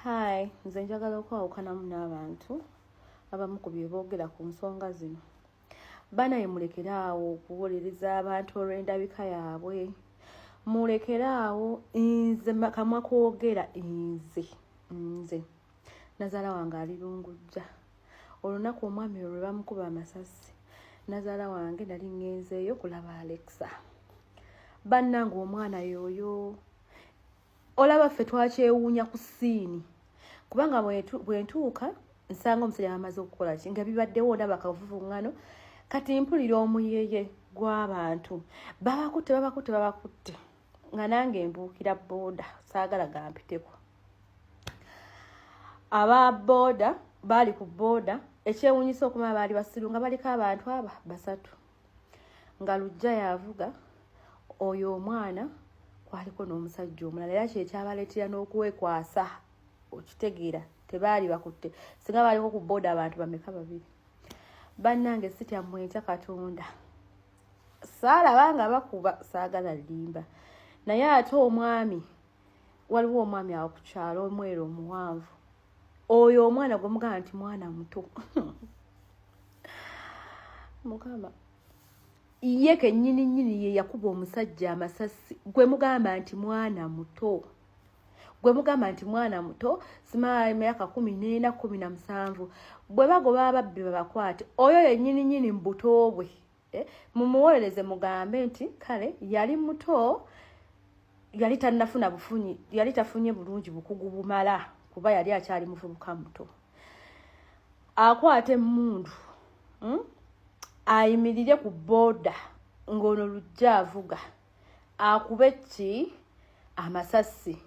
Hi, nze njagala okwawukanamu n'abantu abamu ku bye boogera ku nsonga zino. Banaye mulekeraawo okuwolereza abantu olw'endabika yaabwe. Mulekeraawo nze kamwa kwogera nze. Nazaala wange ali Lungujja. Olunaku omwami olwo bamukuba amasasi. Nazaala wange nali ngenzeeyo kulaba Aleese. Bannange omwana yoyo. Olaba ffe twakyewuunya ku ssiini. Kubanga bwe ntuuka nsanga omusajja amaze okukola ki nga bibaddewo ndaba akavuvuŋŋano kati mpulira omuyeye gw'abantu babakutte nga nange mbuukira booda saagala gampiteko. Aba booda baali ku booda ekyewuunyisa okumala baali basiru nga baliko abantu aba basatu nga Lujja yavuga oyo omwana kwaliko n'omusajja omulala era kyekyabaleetera n'okwekwasa okitegeera tebaali bakutte singa baaliko ku booda abantu bameka babiri. Bannange sitya mwetya Katonda saalaba nga bakuba saagala limba naye ate omwami waliwo omwami awo ku kyalo omweru omuwanvu oyo omwana gwe mugamba nti mwana muto mukama ye kennyini ye yakuba omusajja amasasi gwe mugamba nti mwana muto simala emyaka 14 17 bwe bagoba ababbi babakwate oyo yennyini mu buto bwe mumuwolereze mugambe nti kale yali muto yali tannafuna bufunyi yali tafunye bulungi bukugu bumala kuba yali akyali muvubuka muto akwate emmundu ayimirire ku booda ng'ono Lujja avuga akube ki amasasi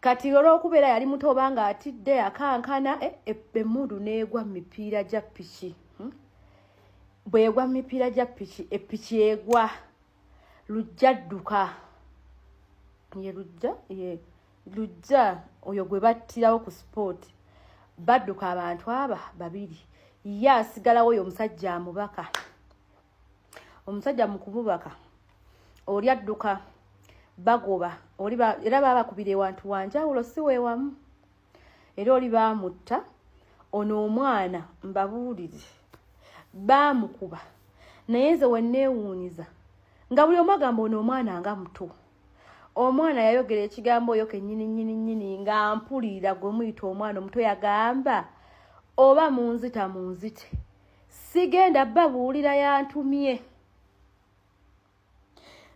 kati olw'okubeera yali muto obanga atidde akankana emmundu n'egwa mu mipiira gya ppiki bw'egwa mu mipiira gya ppiki eppiki egwa Lujja adduka ye Lujja oyo gwe battirawo ku sipooti badduka abantu aba babiri ye asigalawo oyo omusajja amubaka omusajja mu kumubaka oli adduka bagoba era babakubira ewantu wanjawulo si weewamu era oli baamutta ono omwana mbabuulire baamukuba naye nze wenneewuunyiza nga buli omu agamba ono omwana nga muto omwana yayogera ekigambo oyo kennyini nga mpulira gwe muyita omwana omuto yagamba oba munzite sigenda babuulira yantumye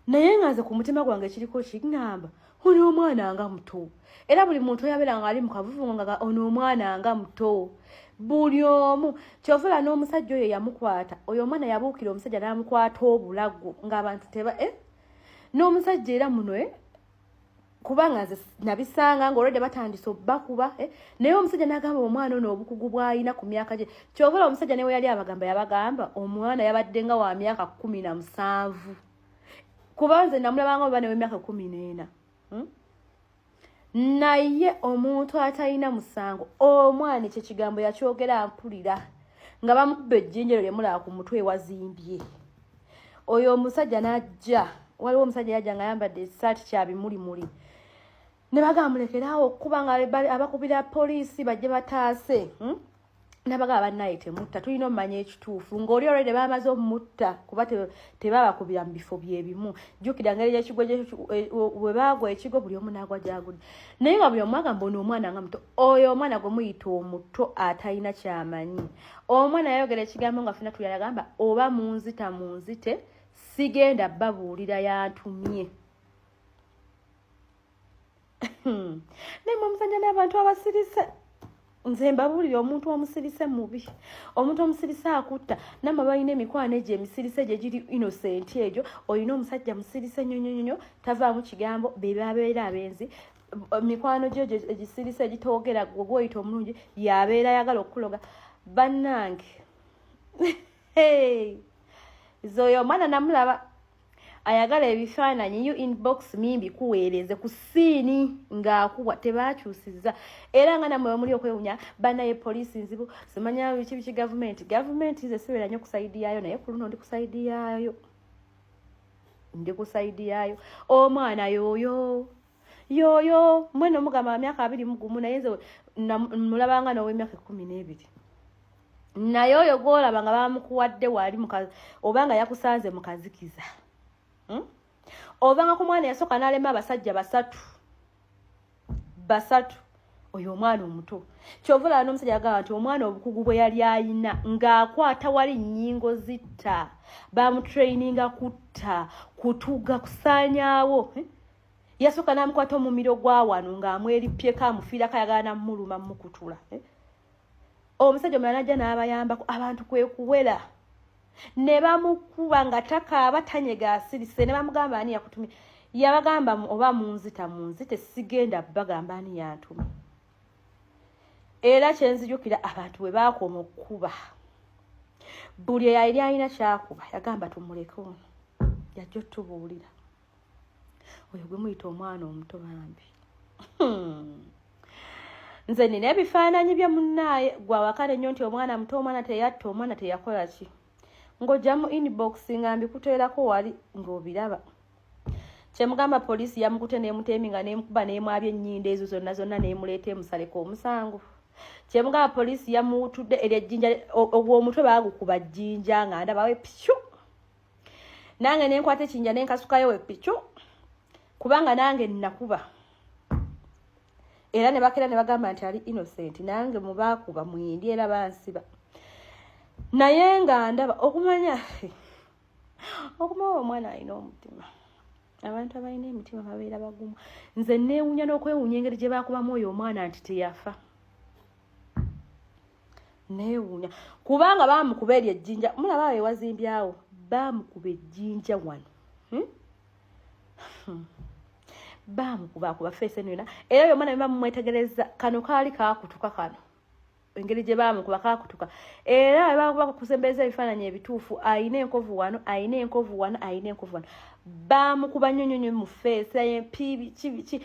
naye nga nze ku mutima gwange kiriko kiŋŋamba ono omwana nga muto era buli muntu yabeera nga ali mu kavuvu nga ono omwana nga muto buli omu kyovula n'omusajja oyo yamukwata oyo omwana yabuukira omusajja n'amukwata obulago ng'abantu n'omusajja era muno kubanga nze nabisanga ng'olwedde batandise obbakuba naye omusajja n'agamba omwana ono obukugu bw'alina ku myaka gye kyovula omusajja ne we yali yabagamba omwana yabadde nga wa myaka 17 kuba nze namulabanga oba newe myaka 14 naye omuntu atalina musango omwana ekyo kigambo yakyogera mpulira nga bamukuba ejjinjero lyemulaba ku mutwe wazimbye oyo omusajja n'ajja waliwo omusajja yajja nga ayambadde esaati kyabimulimuli ne bagamba mulekeraawo okuba nga abakubira poliisi bajje bataase n'abagamba bannaye temutta tulina omumanya ekituufu ng'oli olwedde bamaze omutta kuba tebabakubira mu bifo byebimu jjukira ngeri y'ekigo bwe bagwa ekigo buli omu n'agwa gyagudde naye nga buli omu agamba ono omwana nga muto oyo omwana gwe muyita omuto atalina kyamanyi omwana yayogera ekigambo nga fena tulya yagamba oba munzite sigenda babuulira yantumye naye omusajja n'abantu abasirise nze mbabuulire omuntu omusirise mubi omuntu omusirise akutta namwe balina emikwano egyo emisirise gye giri innocent egyo olina omusajja musirise nyonyonyonyo tavaamu kigambo be babeera abenzi mikwano gyo egisirise egitoogera gwe gwoyita omulungi yabeera ayagala okukuloga bannange zoyo omwana namulaba ayagala ebifaananyi you inbox mimbi kuweereze ku ssiini ng'akuwa tebaakyusiza era nga namwe bamuli okwewunya bannaye poliisi nzibu simanya biki gavumenti ze sibeera nnyo ku sayidi yaayo naye ku luno ndi ku sayidi yaayo omwana yooyo yoyo mwene mugamba myaka 21 naye nze mulabanga nawe myaka 12 naye oyo golaba nga bamukuwadde wali mukazi obanga yakusanze mukazikiza obanga ku mwana yasoka nalema abasajja basatu oyo omwana omuto kyovula n'omusajja agamba nti omwana obukugu bwe yali ayina ng'akwata wali nnyingo zitta bamutraininga kutta kutuga kusaanyaawo yasoka n'amukwata omumiro gwa wano ng'amwerippyeko amufiirako ayagala namuluma mukutula omusajja omulala najja n'abayambako abantu kwe kuwera ne bamukuba nga takaaba tanyega asirise ne bamugamba ani yakutumye yabagamba oba munzite sigenda bagamba ani yantuma era kyenzijukira abantu bwe baakoma okukuba buli eyali alina kyakuba yagamba tumuleke ono yajja otubuulira oyo gwe muyita omwana omuto bambi nze nina ebifaananyi bya munnaaye gwawakane nnyo nti omwana muto omwana teyatta omwana teyakola ki ng'ojja mu inbox nga mbikuteerako wali ng'obiraba kyemugamba poliisi yamukute n'emutemi nga n'emukuba n'emwabya ennyindo ezo zonna n'emuleeta emusaleko omusango kyemugamba poliisi yamuwutudde eryejjinja ogw'omutwe baagukuba jjinja nga ndabawe picu nange nenkwata ekinja nenkasukayo we picu kubanga nange nakuba era ne bakera ne bagamba nti ali innocent nange mubaakuba mwindi era bansiba naye nga ndaba okumanya omwana alina omutima abantu abalina emitima babeera bagumu nze neewunya n'okwewunya engeri gye baakubamu oyo omwana nti teyafa neewunya kubanga baamukuba eryo ejjinja mulaba awo ewazimbyawo baamukuba ejjinja wano baamukubakuba feesi eno yona era oyo omwana bamumwetegereza kano kaali kaakutuka kano engeri gye baamukuba kaakutuka era baakuba kusembereza ebifaananyi ebituufu ayina enkovu wano ayina enkovu wano ayina enkovu wano baamukuba nnyonyonyo mu feesi biki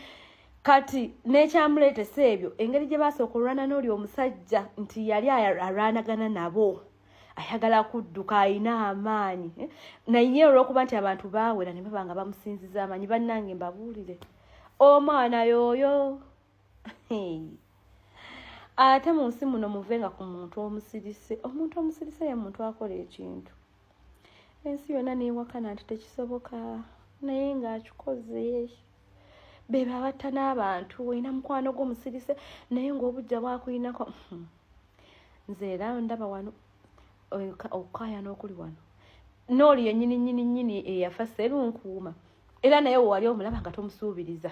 kati n'ekyamuleetesa ebyo engeri gye baasooka olwana n'oli omusajja nti yali alwanagana nabo ayagala kudduka ayina amaanyi naye olw'okuba nti abantu baawera ne baba nga bamusinziza amaanyi bannange mbabuulire omwana yooyo ate mu nsi muno muvenga ku muntu omusirise omuntu omusirise ye muntu akola ekintu ensi yonna neewakana nti tekisoboka naye ng'akikoze beba abatta n'abantu olina mukwano gw'omusirise naye ng'obujja bwakuyinako nze era ndaba wano okukaaya n'okuli wano n'oli yennyini eyafa Sserunkuuma era naye wali omulaba nga tomusuubiriza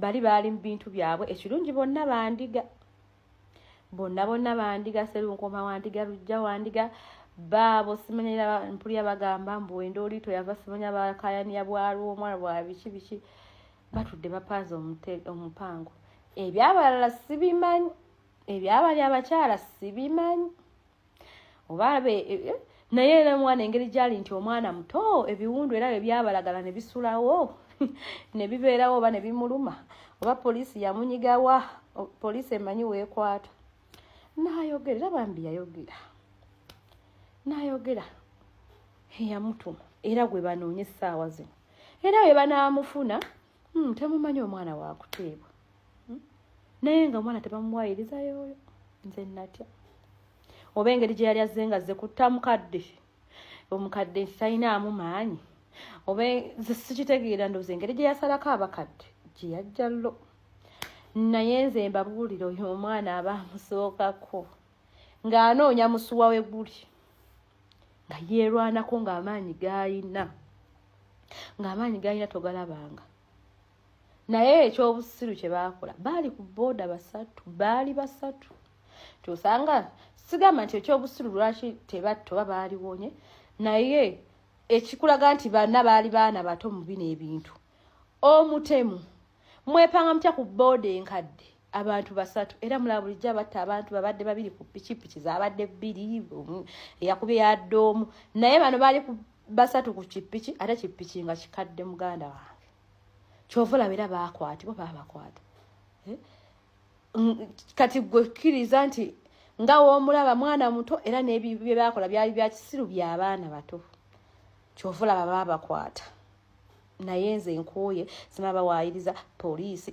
bali baali mu bintu byabwe ekirungi bonna bandiga Sserunkuuma wandiga Lujja wandiga baabo simanyira mpulira bagamba mbu wenda olito yava simanya bakayaniya bwalwo omwana bwa biki batudde bapaaza omupango ebyabalala sibimanyi ebyabali abakyala sibimanyi oba naye era omwana engeri gyali nti omwana muto ebiwundu era ebyabalagala ne bisulawo ne bibeerawo oba ne bimuluma oba poliisi yamunyigawa poliisi emanyi weekwata n'ayogera era bambi n'ayogera eyamutuma era gwe banoonye essaawa zino era we banaamufuna temumanyi omwana waakuteebwa naye nga omwana tebamuwayirizayoyo nze natya oba engeri gye yali azze nga zze kutta omukadde nti talinaamu maanyi oba sikitegeera ndowooza engeri gye yasalako abakadde gye yajja llo naye nze mbabuulire oyo omwana aba amusookako ng'anoonya musuwa we guli nga yeerwanako ng'amaanyi g'ayina togalabanga naye ekyobusiru kye baakola baali ku booda basatu kyosanga sigamba nti ekyobusiru lwaki tebattoba baaliwonye naye ekikulaga nti banna baali baana bato mu bino ebintu Omutemu mwepanga mutya ku booda enkadde abantu basatu era mulaba bulijjo abatta abantu babadde babiri ku pikipiki zabadde bbiri eyakubye yadde omu naye bano baali basatu ku kipiki ate kipiki nga kikadde muganda wange kyovula bera baakwatibwa baabakwata kati gwe kkiriza nti nga woomulaba mwana muto era n'ebyo bye baakola byali bya kisiru by'abaana bato kyovula baba bakwata naye nze nkooye sinaba waayiriza poliisi